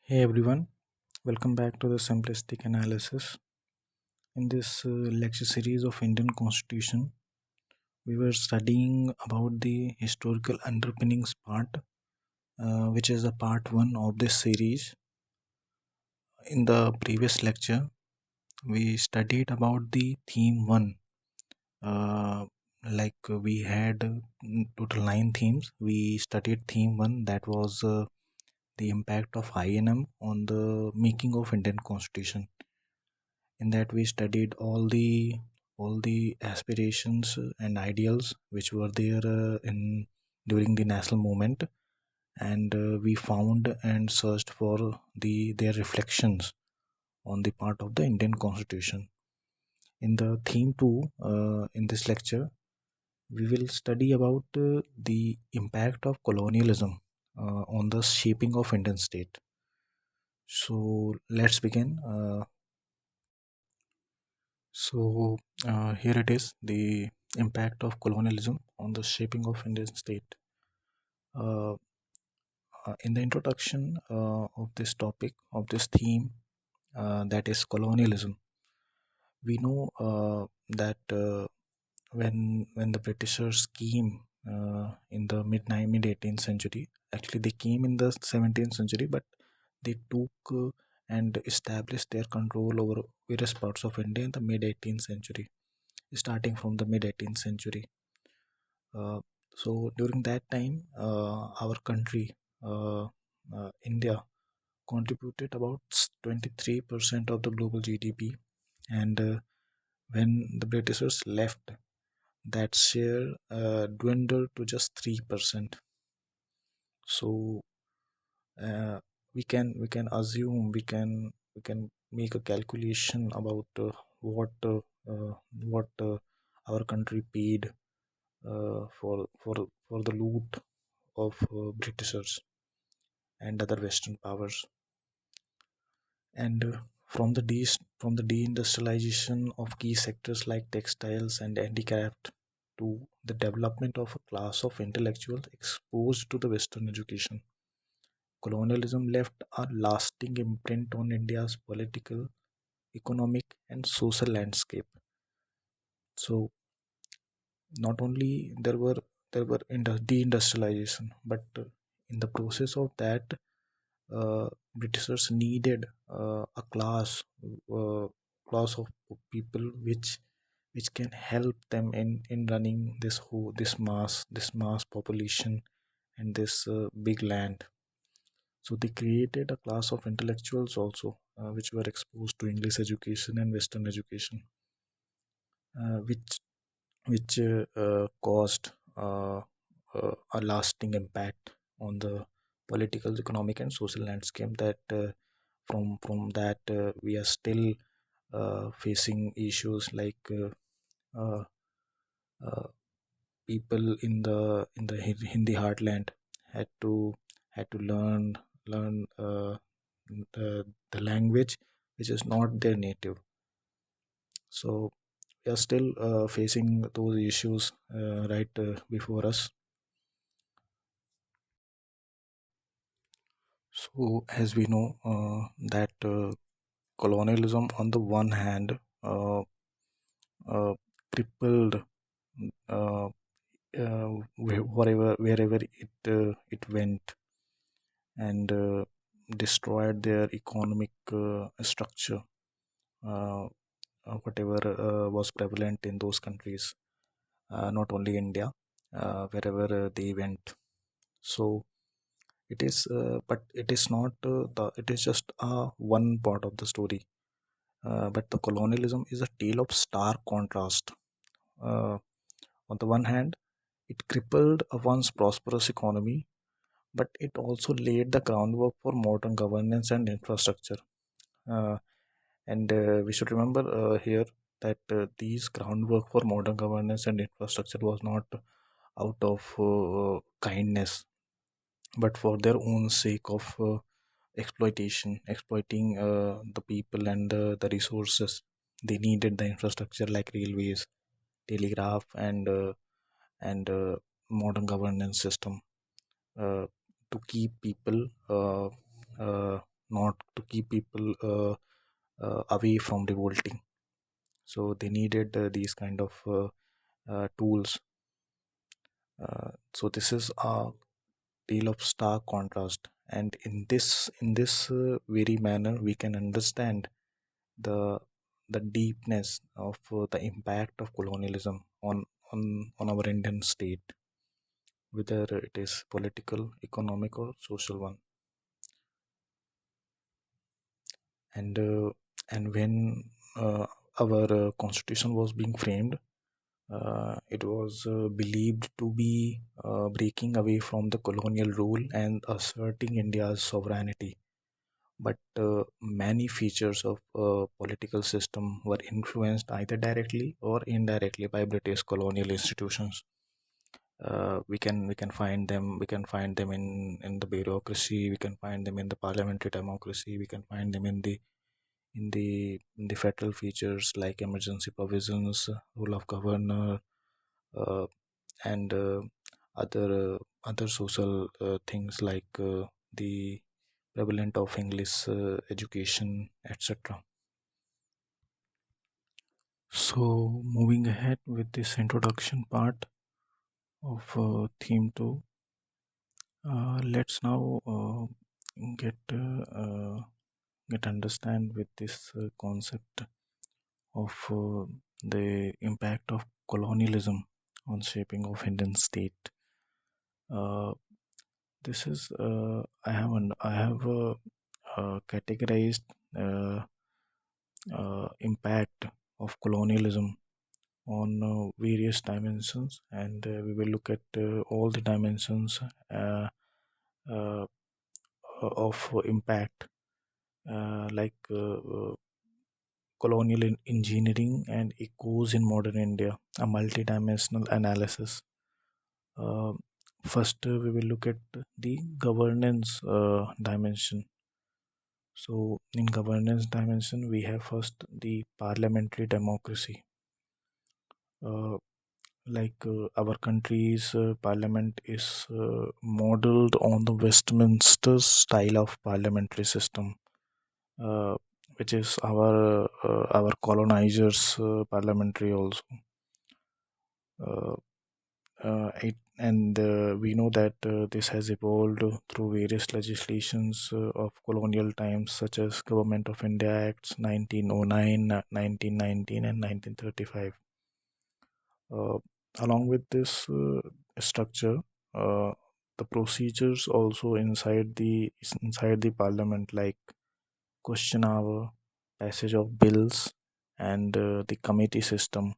Hey everyone, welcome back to the simplistic analysis. In this lecture series of Indian Constitution, we were studying about the historical underpinnings part, which is the part one of this series. In the previous lecture, we studied about the theme one. Uh, we had total nine themes. We studied theme one, that was the impact of INM on the making of Indian Constitution. In that we studied all the aspirations and ideals which were there in during the national movement, and we found and searched for their reflections on the part of the Indian Constitution. In the theme 2, in this lecture we will study about the impact of colonialism on the shaping of Indian state. So let's begin. Here it is, the impact of colonialism on the shaping of Indian state. Uh, in the introduction of this topic, of this theme, that is colonialism, we know that when the Britishers came in the mid 18th century, actually they came in the 17th century, but they took and established their control over various parts of India in the mid 18th century, starting from the mid 18th century. So during that time, our country, India, contributed about 23% of the global GDP, and when the Britishers left, that share dwindled to just 3%. So uh, we can assume, we can make a calculation about what our country paid for the loot of Britishers and other Western powers. And from the deindustrialization of key sectors like textiles and handicraft to the development of a class of intellectuals exposed to the Western education, colonialism left a lasting imprint on India's political, economic, and social landscape. So not only there were deindustrialization, but in the process of that, Britishers needed uh, class of people which can help them in running this mass population and this big land. So they created a class of intellectuals also, which were exposed to English education and Western education, which caused a lasting impact on the political, economic, and social landscape. That from that we are still facing issues like uh, uh, people in the Hindi heartland had to had to learn the language which is not their native. So we are still facing those issues right before us. So as we know that colonialism on the one hand uh, crippled uh, wherever it went, and destroyed their economic structure, uh, whatever was prevalent in those countries, not only India, wherever they went. So but it is not it is just one part of the story. But the colonialism is a tale of stark contrast. Uh, on the one hand, it crippled a once prosperous economy, but it also laid the groundwork for modern governance and infrastructure. Uh, and we should remember here that these groundwork for modern governance and infrastructure was not out of kindness, but for their own sake of exploiting the people and the resources. They needed the infrastructure like railways, telegraph, and modern governance system uh, to keep people uh, keep people away from revolting. So they needed these kind of tools. So this is a tale of stark contrast, and in this very manner, we can understand the the deepness of the impact of colonialism on our Indian state, whether it is political, economic, or social one. And uh, and when our constitution was being framed, it was believed to be breaking away from the colonial rule and asserting India's sovereignty. But many features of political system were influenced either directly or indirectly by British colonial institutions. We can find them in the bureaucracy. We can find them in the parliamentary democracy. We can find them in the federal features like emergency provisions, rule of governor, uh, and other social things like the prevalent of English education, etc. So, moving ahead with this introduction part of theme 2, let's now get get understand with this concept of the impact of colonialism on shaping of Indian state. Uh, this is I have categorized uh, impact of colonialism on various dimensions, and we will look at all the dimensions uh, of impact, like colonial engineering and echoes in modern India, a multidimensional analysis. Uh, First, we will look at the governance dimension. So, in governance dimension, we have first the parliamentary democracy. Uh, our country's parliament is modeled on the Westminster style of parliamentary system, uh, which is our colonizers' parliamentary also. Uh, and we know that this has evolved through various legislations of colonial times, such as Government of India Acts 1909, 1919, and 1935. Uh, Along with this structure, uh, the procedures also inside the parliament, like question hour, passage of bills, and the committee system.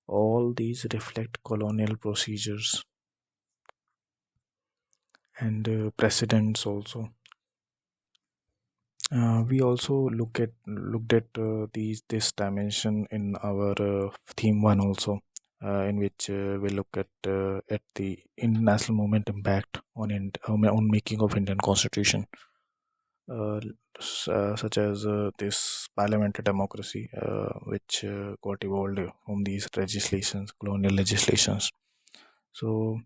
All these reflect colonial procedures and precedents also. We also looked at these this dimension in our theme one also, in which we look at the international movement impact on making of Indian Constitution, uh, such as this parliamentary democracy, which got evolved from these legislations, colonial legislations. So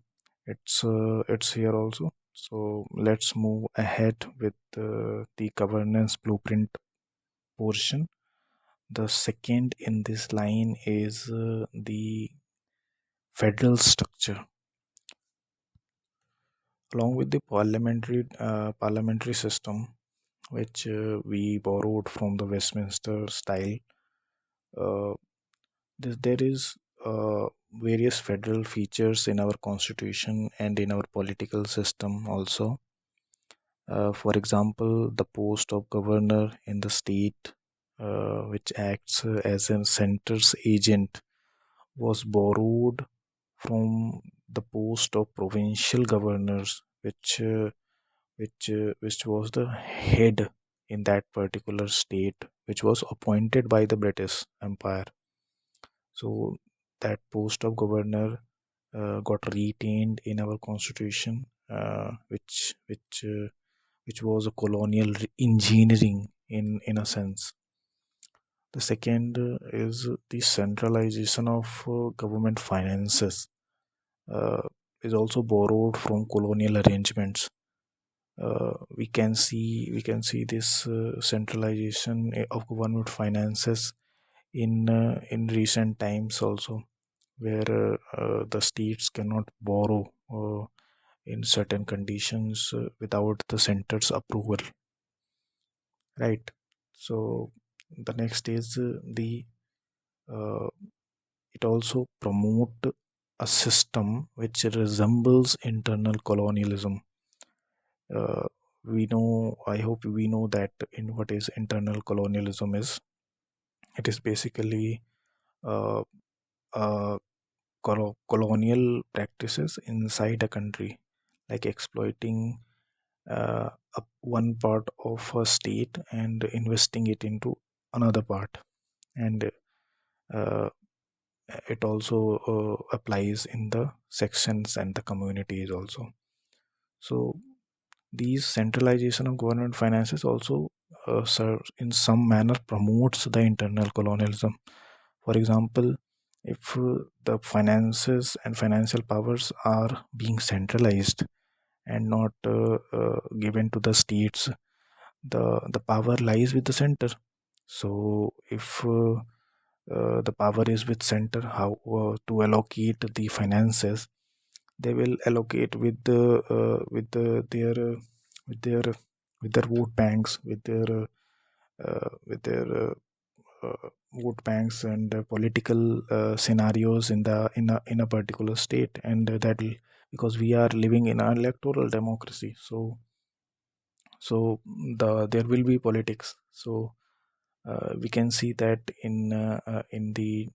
it's here also. So let's move ahead with the governance blueprint portion. The second in this line is the federal structure. Along with the parliamentary system, which we borrowed from the Westminster style, uh, there is various federal features in our constitution and in our political system also. For example, the post of governor in the state, which acts as a center's agent, was borrowed from the post of provincial governors, which was the head in that particular state, which was appointed by the British Empire. So that post of governor got retained in our constitution, which was a colonial engineering in a sense. The second is the centralization of government finances, uh, is also borrowed from colonial arrangements. we can see this centralization of government finances in recent times also, where the states cannot borrow in certain conditions without the center's approval, right? So the next is the uh, it also promote a system which resembles internal colonialism. uh, we know, I hope we know that in what is internal colonialism is. It is basically uh, uh, colonial practices inside a country, like exploiting one part of a state and investing it into another part. And uh, it also applies in the sections and the communities also. So these centralization of government finances also serve in some manner promotes the internal colonialism. For example, if the finances and financial powers are being centralized and not given to the states, the power lies with the center. So if the power is with center, how to allocate the finances, they will allocate with their with their vote banks, with their vote banks and political scenarios in a particular state. And that will, because we are living in an electoral democracy, so there will be politics. So we can see that in the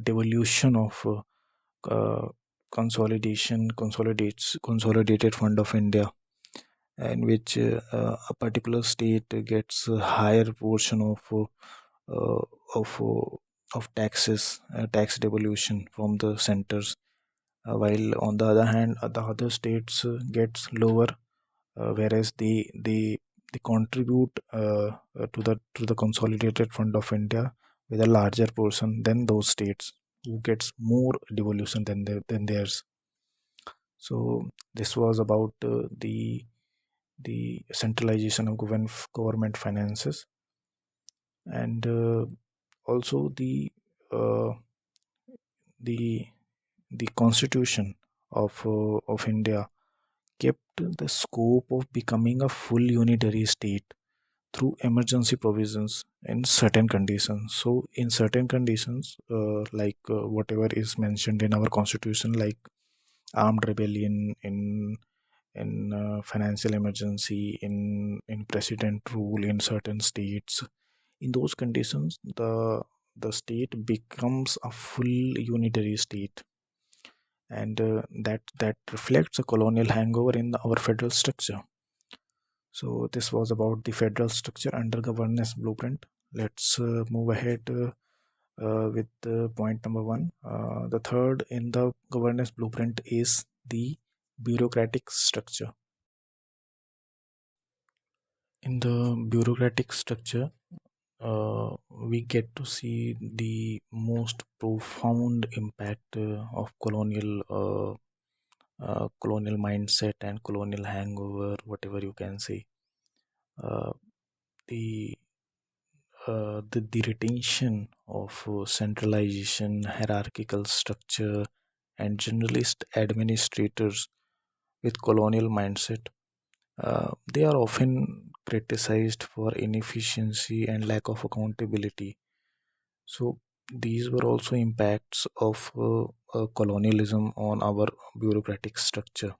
devolution of consolidated fund of India, in which a particular state gets a higher portion uh, of uh, of tax devolution from the centers, while on the other hand, the other states gets lower, whereas they contribute to the consolidated fund of India with a larger portion than those states who gets more devolution than theirs. So this was about the centralization of government finances. And also uh, the the constitution of India kept the scope of becoming a full unitary state through emergency provisions in certain conditions. So in certain conditions, like whatever is mentioned in our constitution, like armed rebellion, in financial emergency, in president rule in certain states, in those conditions, the state becomes a full unitary state. And that reflects a colonial hangover in our federal structure. So this was about the federal structure under governance blueprint. Let's move ahead with point number one. The third in the governance blueprint is the bureaucratic structure. In the bureaucratic structure, we get to see the most profound impact of colonial mindset and colonial hangover, whatever you can say. Uh, the the retention of centralization, hierarchical structure, and generalist administrators with colonial mindset. They are often criticized for inefficiency and lack of accountability. So these were also impacts of colonialism on our bureaucratic structure.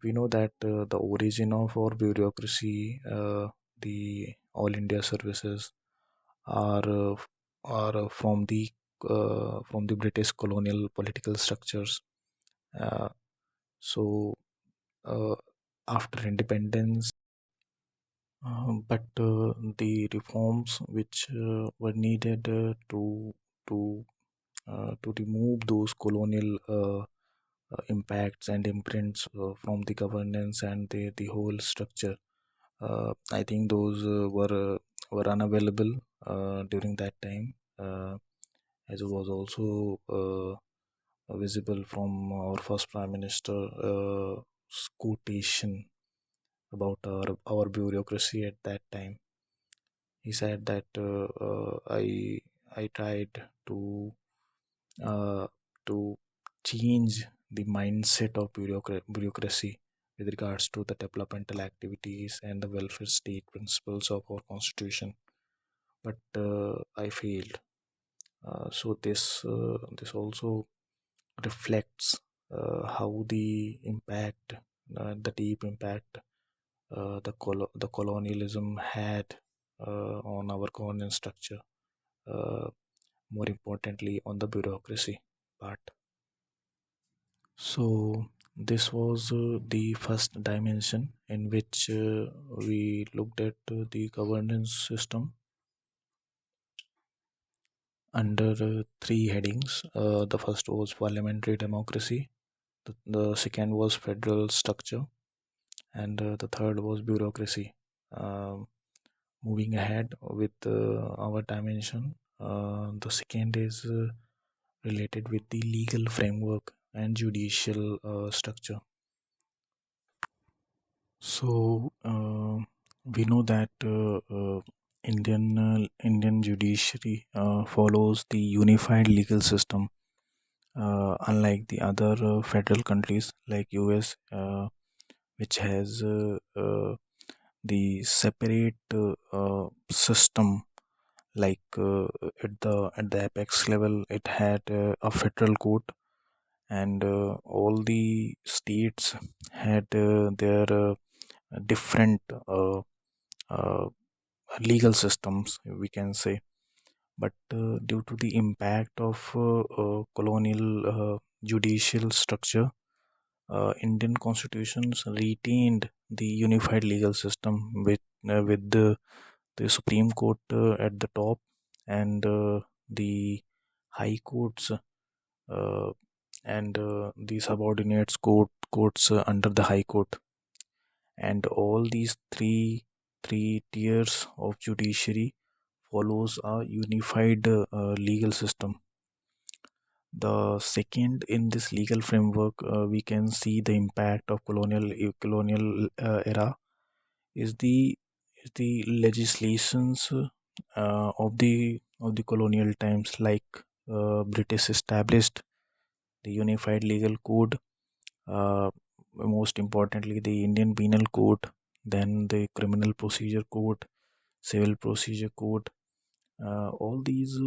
We know that the origin of our bureaucracy, the All India services, are from the British colonial political structures. Uh, so uh, after independence, but the reforms which were needed to to remove those colonial impacts and imprints from the governance and the whole structure. I think those were unavailable during that time, as it was also visible from our first prime minister quotation. about our bureaucracy at that time. He said that I tried uh, to change the mindset of bureaucracy with regards to the developmental activities and the welfare state principles of our constitution, but I failed. This also reflects how the deep impact the colonialism had on our governance structure. Uh, More importantly, on the bureaucracy part. So this was the first dimension in which we looked at the governance system under three headings. The first was parliamentary democracy, the second was federal structure, and the third was bureaucracy. Um, Moving ahead with our dimension, the second is related with the legal framework and judicial structure. So we know that Indian judiciary follows the unified legal system, unlike the other federal countries like US, which has the separate system. Like at the apex level, it had a federal court, and all the states had their different uh, legal systems, we can say. But due to the impact of colonial judicial structure, Indian constitutions retained the unified legal system with the Supreme Court at the top, and the high courts uh, and the subordinates courts under the high court, and all these three tiers of judiciary follows a unified legal system. The second in this legal framework, we can see the impact of colonial era is the legislations of the colonial times, like British established the unified legal code, uh, most importantly the Indian Penal Code, then the Criminal Procedure Code, Civil Procedure Code. All these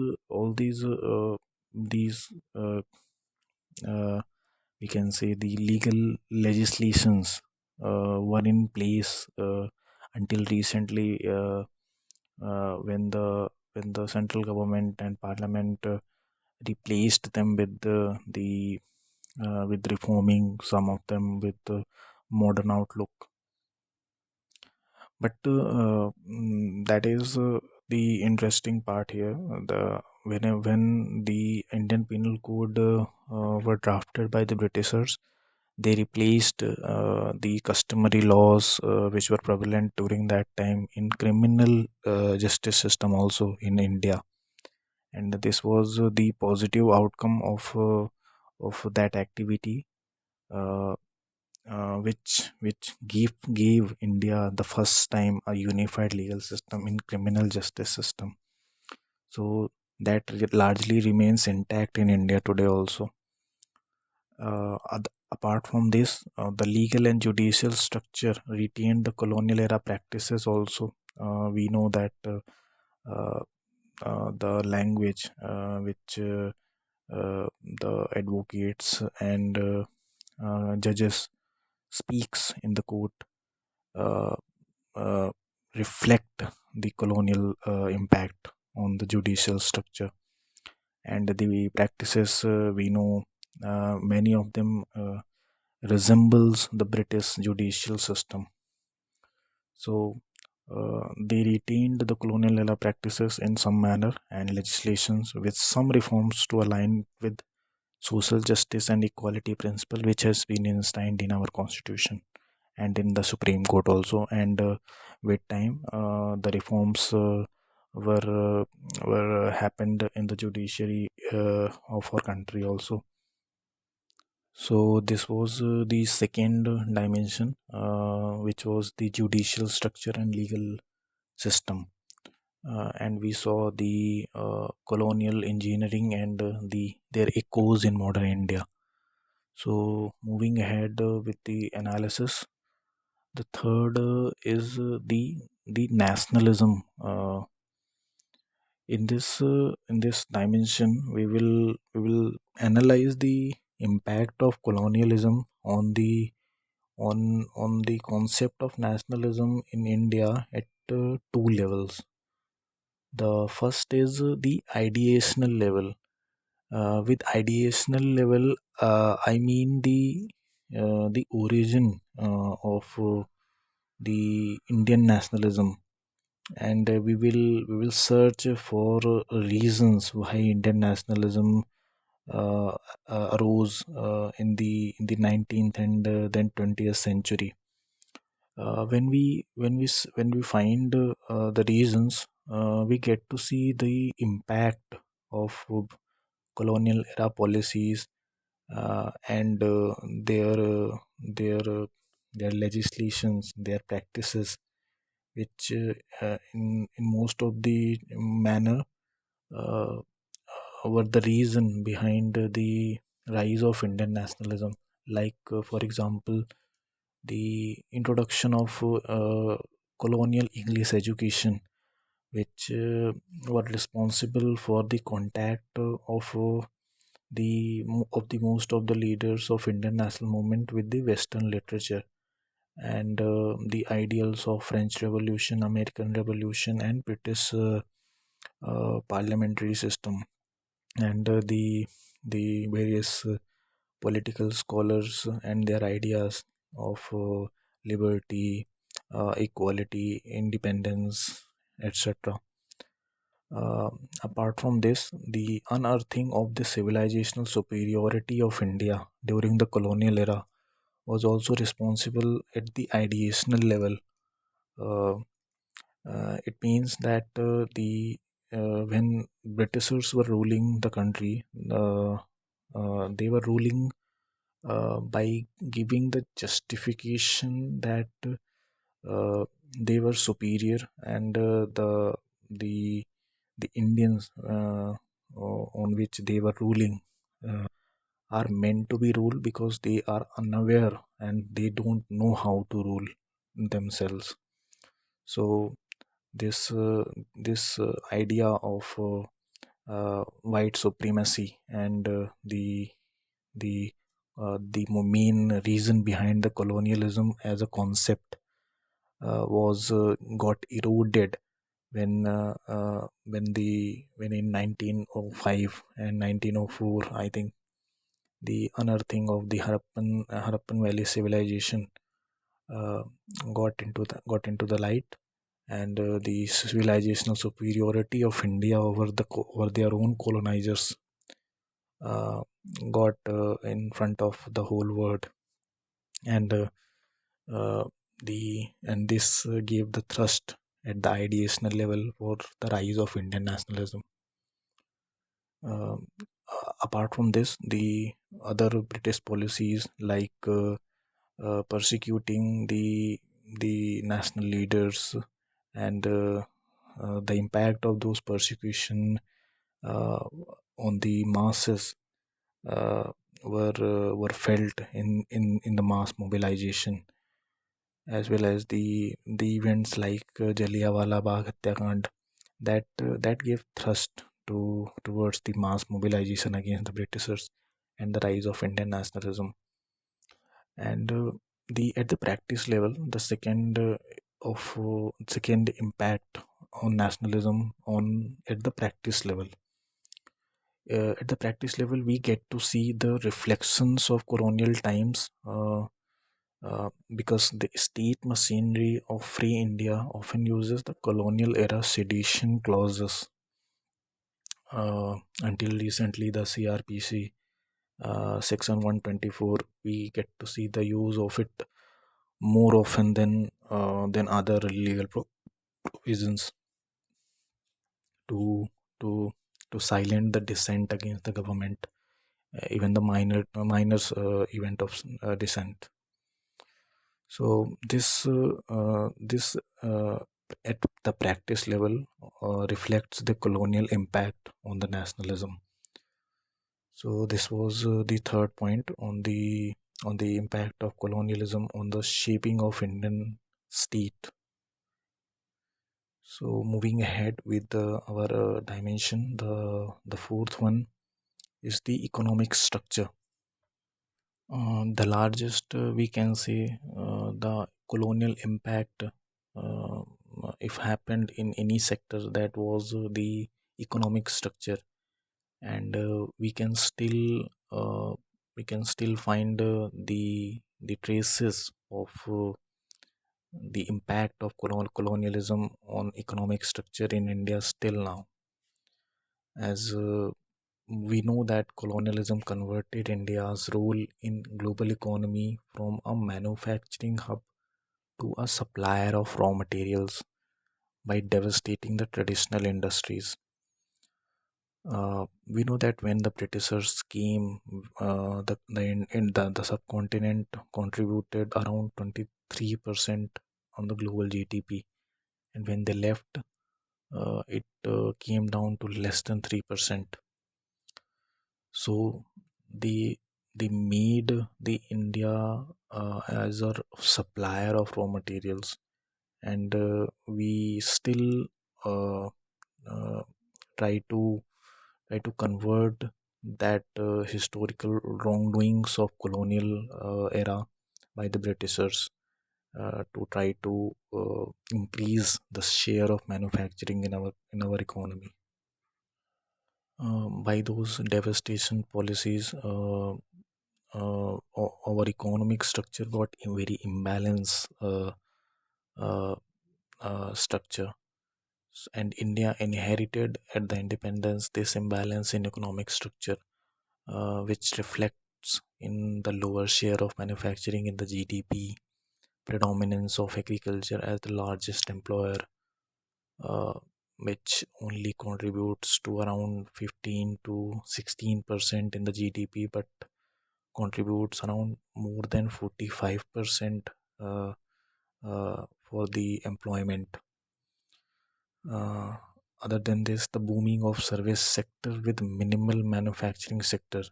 we can say the legal legislations were in place until recently, when the central government and parliament replaced them with reforming some of them with the modern outlook. But that is the interesting part here. When the Indian Penal Code were drafted by the Britishers, they replaced the customary laws which were prevalent during that time in criminal justice system also in India, and this was the positive outcome of that activity, uh, which gave India the first time a unified legal system in criminal justice system. So that largely remains intact in India today also. Apart from this, the legal and judicial structure retained the colonial era practices also. We know that uh, the language which the advocates and judges speaks in the court uh, uh, reflect the colonial impact on the judicial structure, and the practices we know, many of them resembles the British judicial system. So they retained the colonial era practices in some manner and legislations with some reforms to align with social justice and equality principle, which has been enshrined in our constitution and in the Supreme Court also. And with time, the reforms were happened in the judiciary of our country also. So this was the second dimension, which was the judicial structure and legal system. And we saw the colonial engineering and their echoes in modern India. So moving ahead with the analysis, the third is the nationalism. In this dimension, we will analyze the impact of colonialism on the concept of nationalism in India at two levels. The first is the ideational level. With ideational level, I mean the origin of the Indian nationalism, and we will search for reasons why Indian nationalism uh, arose in the 19th and then 20th century. When we find the reasons, we get to see the impact of colonial era policies and their legislations, their practices, which in most of the manner uh, were the reason behind the rise of Indian nationalism. Like, for example, the introduction of colonial English education, which were responsible for the contact of the most of the leaders of Indian national movement with the Western literature and the ideals of French Revolution, American Revolution, and British parliamentary system, and the various political scholars and their ideas of liberty, equality, independence, etc. Uh, Apart from this, the unearthing of the civilizational superiority of India during the colonial era was also responsible at the ideational level. Uh, it means that when Britishers were ruling the country, they were ruling by giving the justification that they were superior, and the the Indians on which they were ruling are meant to be ruled because they are unaware and they don't know how to rule themselves. So this idea of white supremacy and the main reason behind the colonialism as a concept was got eroded when in 1905 and 1904, I think, the unearthing of the Harappan Valley civilization uh, got into the light, and the civilizational superiority of India over their own colonizers uh, got in front of the whole world, and uh, this gave the thrust at the ideational level for the rise of Indian nationalism. Um, Apart from this, the other British policies like persecuting the national leaders and the impact of those persecution uh, on the masses uh, were felt in the mass mobilization, as well as the events like Jallianwala Bagh Hatyakand that gave thrust towards the mass mobilization against the Britishers and the rise of Indian nationalism. And the at the practice level, the second impact on nationalism on at the practice level. At the practice level, we get to see the reflections of colonial times, because the state machinery of free India often uses the colonial era sedition clauses. Until recently, the CRPC section 124, we get to see the use of it more often than other legal provisions to to to silence the dissent against the government even the minors event of descent. So this at the practice level reflects the colonial impact on the nationalism. So this was the third point on the impact of colonialism on the shaping of Indian state. So moving ahead with our dimension, the fourth one is the economic structure. The largest, we can say, the colonial impact, if happened in any sector, that was the economic structure, and we can still find the traces of the impact of colonialism on economic structure in India still now, as we know that colonialism converted India's role in global economy from a manufacturing hub to a supplier of raw materials by devastating the traditional industries. We know that when the Britishers came, the subcontinent contributed around 23% on the global GDP, and when they left, it came down to less than 3%. So they they made the India as a supplier of raw materials, and we still uh, uh, try to convert that historical wrongdoings of colonial era by the Britishers to try to increase the share of manufacturing in our economy. By those devastation policies, our economic structure got a very imbalanced uh, structure. And India inherited at the independence this imbalance in economic structure, which reflects in the lower share of manufacturing in the GDP, predominance of agriculture as the largest employer, uh, which only contributes to around 15 to 16% in the GDP, but contributes around more than 45% for the employment. Uh, Other than this, the booming of service sector with minimal manufacturing sector.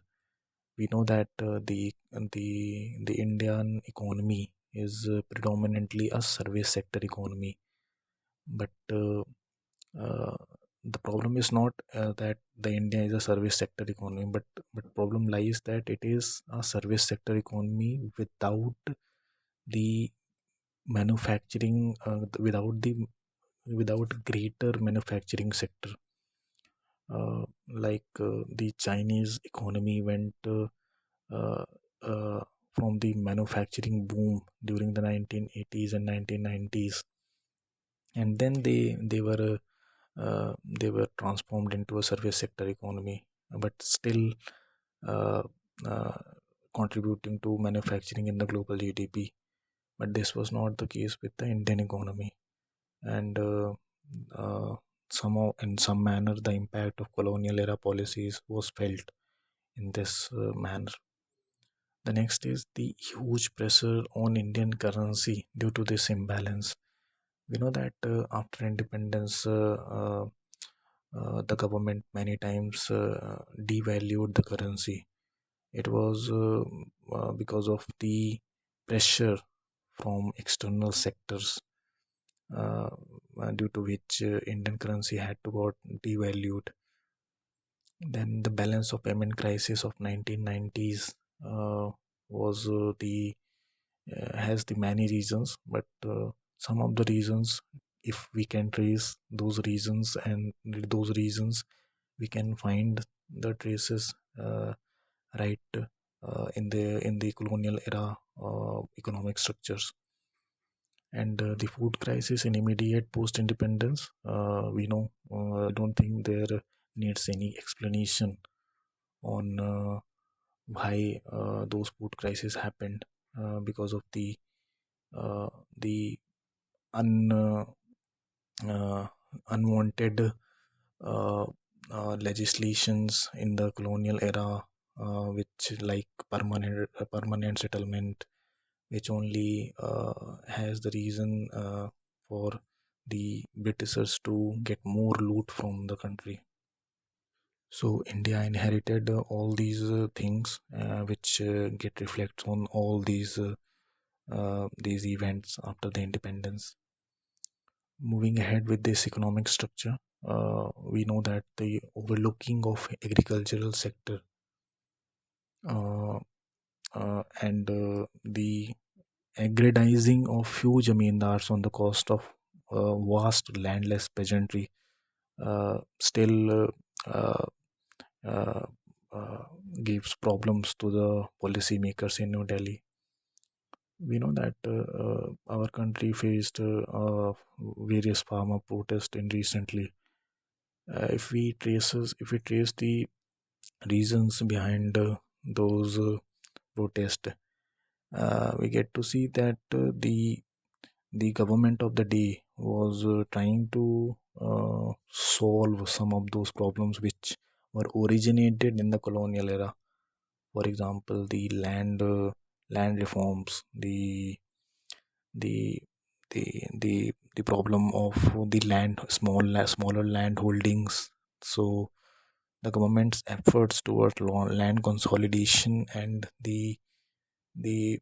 We know that the Indian economy is predominantly a service sector economy, but uh, the problem is not that the India is a service sector economy, but problem lies that it is a service sector economy without the manufacturing, without greater manufacturing sector. Like the Chinese economy went uh, uh, from the manufacturing boom during the 1980s and 1990s, and then they were transformed into a service sector economy, but still uh, uh, contributing to manufacturing in the global GDP. But this was not the case with the Indian economy, and somehow, in some manner, the impact of colonial era policies was felt in this manner. The next is the huge pressure on Indian currency due to this imbalance. We know that after independence, the government many times devalued the currency. It was because of the pressure from external sectors, uh, due to which Indian currency had to got devalued. Then the balance of payment crisis of 1990s was the has the many reasons, but some of the reasons, if we can trace those reasons, and those reasons we can find the traces right in the colonial era economic structures. And the food crisis in immediate post independence, we know, I don't think there needs any explanation on why those food crises happened, because of the un, uh, unwanted uh, legislations in the colonial era, which like permanent settlement, which only has the reason for the Britishers to get more loot from the country. So India inherited all these things, which get reflects on all these events after the independence. Moving ahead with this economic structure, we know that the overlooking of agricultural sector uh, and aggrandizing of few zamindars on the cost of vast landless peasantry still uh, uh, uh, gives problems to the policymakers in New Delhi. We know that our country faced various farmer protests in recently. If we trace the reasons behind those protests, we get to see that the government of the day was trying to solve some of those problems which were originated in the colonial era. For example, the land reforms, the the problem of the smaller land holdings. So the government's efforts towards land consolidation and the the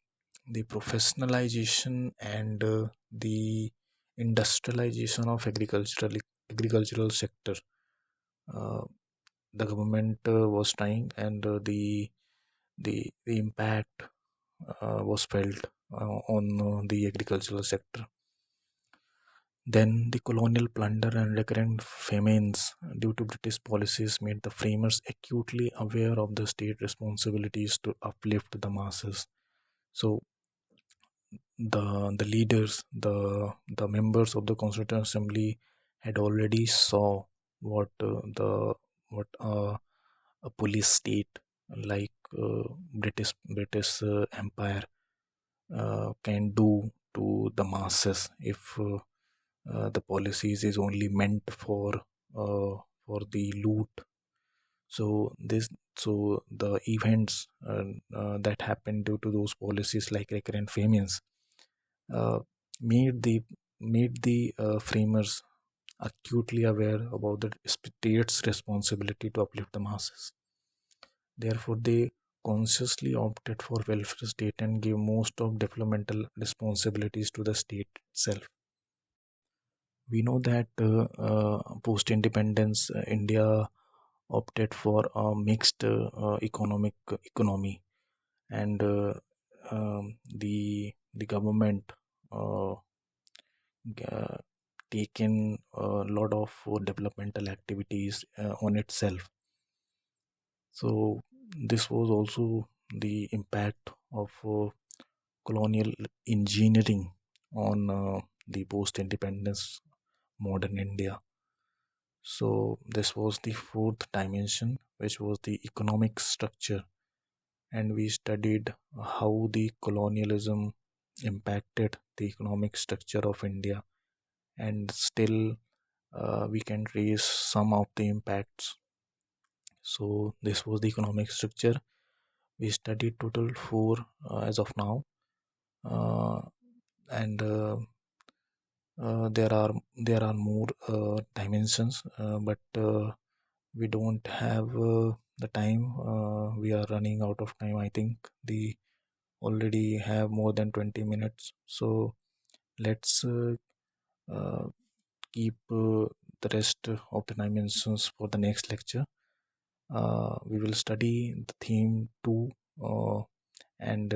professionalization and the industrialization of agricultural sector, uh, the government was trying, and the impact was felt on the agricultural sector. Then the colonial plunder and recurrent famines due to British policies made the framers acutely aware of the state responsibilities to uplift the masses. So the leaders, the members of the Constituent Assembly had already saw what a police state like British Empire can do to the masses if the policies is only meant for the loot. So this so the events that happened due to those policies like recurrent famines uh, made the framers acutely aware about the state's responsibility to uplift the masses. Therefore, they consciously opted for welfare state and gave most of developmental responsibilities to the state itself. We know that post independence, India opted for a mixed economy, and the government uh, uh, taken a lot of developmental activities on itself. So this was also the impact of colonial engineering on the post-independence modern India. So this was the fourth dimension, which was the economic structure, and we studied how the colonialism impacted the economic structure of India, and still we can trace some of the impacts. So this was the economic structure. We studied total four as of now, uh, and there are more dimensions, but we don't have the time. We are running out of time. I think the already have more than 20 minutes. So let's uh, keep the rest of the dimensions for the next lecture. We will study the theme 2, and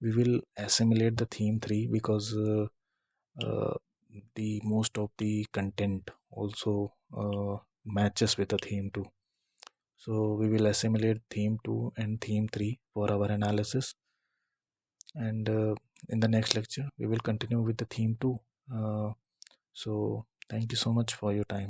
we will assimilate the theme 3 because uh, the most of the content also matches with the theme 2. So we will assimilate theme 2 and theme 3 for our analysis, and in the next lecture we will continue with the theme 2. So thank you so much for your time.